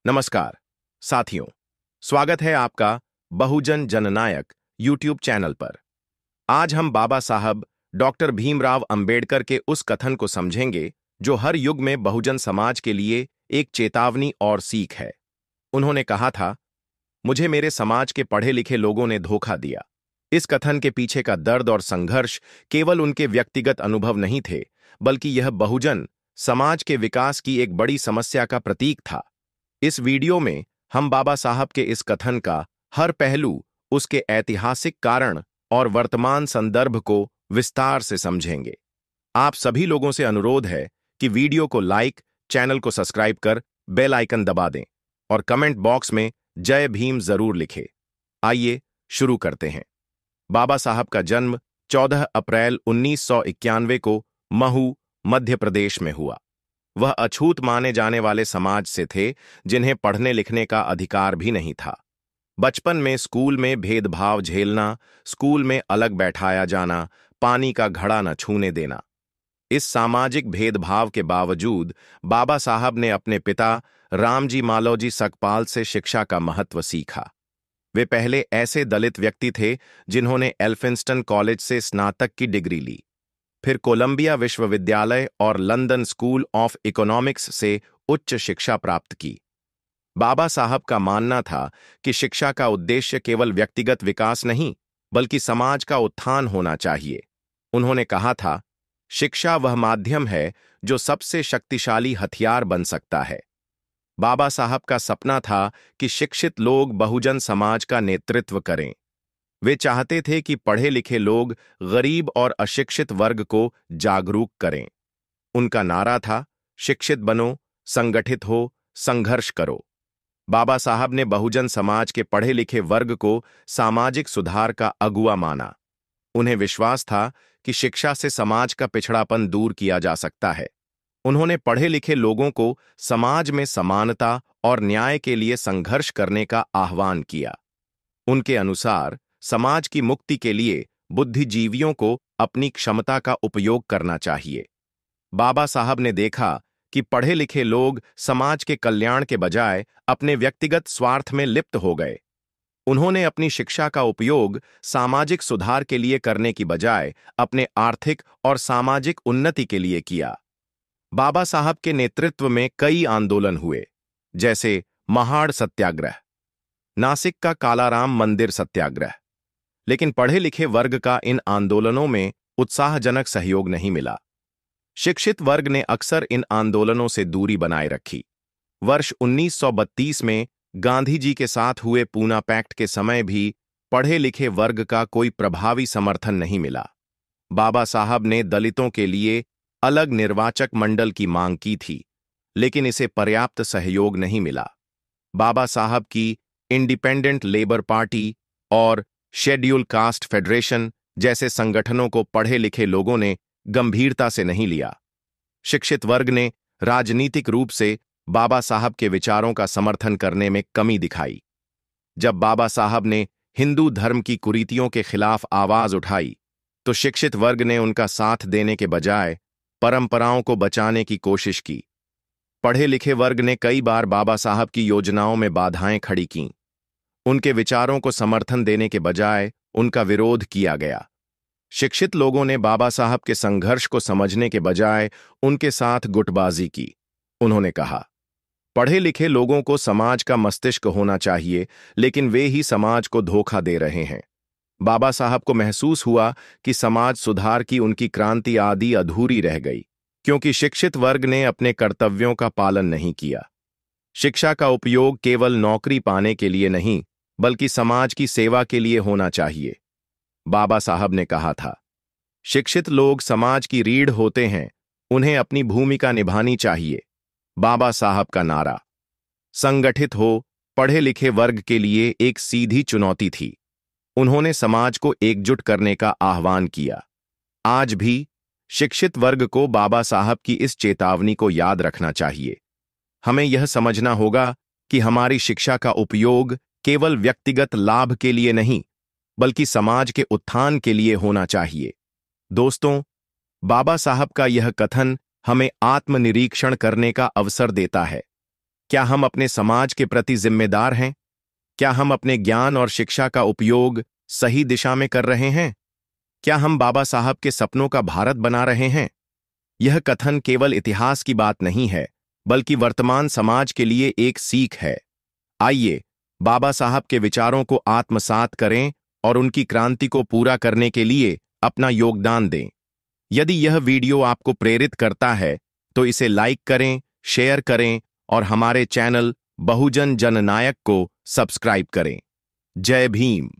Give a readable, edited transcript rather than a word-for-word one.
नमस्कार साथियों, स्वागत है आपका बहुजन जननायक यूट्यूब चैनल पर। आज हम बाबा साहब डॉक्टर भीमराव अंबेडकर के उस कथन को समझेंगे जो हर युग में बहुजन समाज के लिए एक चेतावनी और सीख है। उन्होंने कहा था, मुझे मेरे समाज के पढ़े लिखे लोगों ने धोखा दिया। इस कथन के पीछे का दर्द और संघर्ष केवल उनके व्यक्तिगत अनुभव नहीं थे, बल्कि यह बहुजन समाज के विकास की एक बड़ी समस्या का प्रतीक था। इस वीडियो में हम बाबा साहब के इस कथन का हर पहलू, उसके ऐतिहासिक कारण और वर्तमान संदर्भ को विस्तार से समझेंगे। आप सभी लोगों से अनुरोध है कि वीडियो को लाइक, चैनल को सब्सक्राइब कर बेल आइकन दबा दें और कमेंट बॉक्स में जय भीम जरूर लिखें। आइए शुरू करते हैं। बाबा साहब का जन्म 14 अप्रैल 1991 को महू, मध्य प्रदेश में हुआ। वह अछूत माने जाने वाले समाज से थे, जिन्हें पढ़ने लिखने का अधिकार भी नहीं था। बचपन में स्कूल में भेदभाव झेलना, स्कूल में अलग बैठाया जाना, पानी का घड़ा न छूने देना। इस सामाजिक भेदभाव के बावजूद बाबा साहब ने अपने पिता रामजी मालोजी सकपाल से शिक्षा का महत्व सीखा। वे पहले ऐसे दलित व्यक्ति थे जिन्होंने एल्फिंस्टन कॉलेज से स्नातक की डिग्री ली, फिर कोलंबिया विश्वविद्यालय और लंदन स्कूल ऑफ इकोनॉमिक्स से उच्च शिक्षा प्राप्त की। बाबा साहब का मानना था कि शिक्षा का उद्देश्य केवल व्यक्तिगत विकास नहीं, बल्कि समाज का उत्थान होना चाहिए। उन्होंने कहा था, शिक्षा वह माध्यम है जो सबसे शक्तिशाली हथियार बन सकता है। बाबा साहब का सपना था कि शिक्षित लोग बहुजन समाज का नेतृत्व करें। वे चाहते थे कि पढ़े लिखे लोग गरीब और अशिक्षित वर्ग को जागरूक करें। उनका नारा था, शिक्षित बनो, संगठित हो, संघर्ष करो। बाबा साहब ने बहुजन समाज के पढ़े लिखे वर्ग को सामाजिक सुधार का अगुवा माना। उन्हें विश्वास था कि शिक्षा से समाज का पिछड़ापन दूर किया जा सकता है। उन्होंने पढ़े लिखे लोगों को समाज में समानता और न्याय के लिए संघर्ष करने का आह्वान किया। उनके अनुसार समाज की मुक्ति के लिए बुद्धिजीवियों को अपनी क्षमता का उपयोग करना चाहिए। बाबा साहब ने देखा कि पढ़े लिखे लोग समाज के कल्याण के बजाय अपने व्यक्तिगत स्वार्थ में लिप्त हो गए। उन्होंने अपनी शिक्षा का उपयोग सामाजिक सुधार के लिए करने की बजाय अपने आर्थिक और सामाजिक उन्नति के लिए किया। बाबा साहब के नेतृत्व में कई आंदोलन हुए, जैसे महाड़ सत्याग्रह, नासिक का कालाराम मंदिर सत्याग्रह। लेकिन पढ़े लिखे वर्ग का इन आंदोलनों में उत्साहजनक सहयोग नहीं मिला। शिक्षित वर्ग ने अक्सर इन आंदोलनों से दूरी बनाए रखी। वर्ष 1932 में गांधी जी के साथ हुए पूना पैक्ट के समय भी पढ़े लिखे वर्ग का कोई प्रभावी समर्थन नहीं मिला। बाबा साहब ने दलितों के लिए अलग निर्वाचक मंडल की मांग की थी, लेकिन इसे पर्याप्त सहयोग नहीं मिला। बाबा साहब की इंडिपेंडेंट लेबर पार्टी और शेड्यूल कास्ट फेडरेशन जैसे संगठनों को पढ़े लिखे लोगों ने गंभीरता से नहीं लिया। शिक्षित वर्ग ने राजनीतिक रूप से बाबा साहब के विचारों का समर्थन करने में कमी दिखाई। जब बाबा साहब ने हिंदू धर्म की कुरीतियों के खिलाफ आवाज उठाई, तो शिक्षित वर्ग ने उनका साथ देने के बजाय परंपराओं को बचाने की कोशिश की। पढ़े लिखे वर्ग ने कई बार बाबा साहब की योजनाओं में बाधाएं खड़ी कीं। उनके विचारों को समर्थन देने के बजाय उनका विरोध किया गया। शिक्षित लोगों ने बाबा साहब के संघर्ष को समझने के बजाय उनके साथ गुटबाजी की। उन्होंने कहा, पढ़े लिखे लोगों को समाज का मस्तिष्क होना चाहिए, लेकिन वे ही समाज को धोखा दे रहे हैं। बाबा साहब को महसूस हुआ कि समाज सुधार की उनकी क्रांति आदि अधूरी रह गई, क्योंकि शिक्षित वर्ग ने अपने कर्तव्यों का पालन नहीं किया। शिक्षा का उपयोग केवल नौकरी पाने के लिए नहीं, बल्कि समाज की सेवा के लिए होना चाहिए। बाबा साहब ने कहा था, शिक्षित लोग समाज की रीढ़ होते हैं, उन्हें अपनी भूमिका निभानी चाहिए। बाबा साहब का नारा संगठित हो, पढ़े लिखे वर्ग के लिए एक सीधी चुनौती थी। उन्होंने समाज को एकजुट करने का आह्वान किया। आज भी शिक्षित वर्ग को बाबा साहब की इस चेतावनी को याद रखना चाहिए। हमें यह समझना होगा कि हमारी शिक्षा का उपयोग केवल व्यक्तिगत लाभ के लिए नहीं, बल्कि समाज के उत्थान के लिए होना चाहिए। दोस्तों, बाबा साहब का यह कथन हमें आत्मनिरीक्षण करने का अवसर देता है। क्या हम अपने समाज के प्रति जिम्मेदार हैं? क्या हम अपने ज्ञान और शिक्षा का उपयोग सही दिशा में कर रहे हैं? क्या हम बाबा साहब के सपनों का भारत बना रहे हैं? यह कथन केवल इतिहास की बात नहीं है, बल्कि वर्तमान समाज के लिए एक सीख है। आइए बाबा साहब के विचारों को आत्मसात करें और उनकी क्रांति को पूरा करने के लिए अपना योगदान दें। यदि यह वीडियो आपको प्रेरित करता है तो इसे लाइक करें, शेयर करें और हमारे चैनल बहुजन जननायक को सब्सक्राइब करें। जय भीम।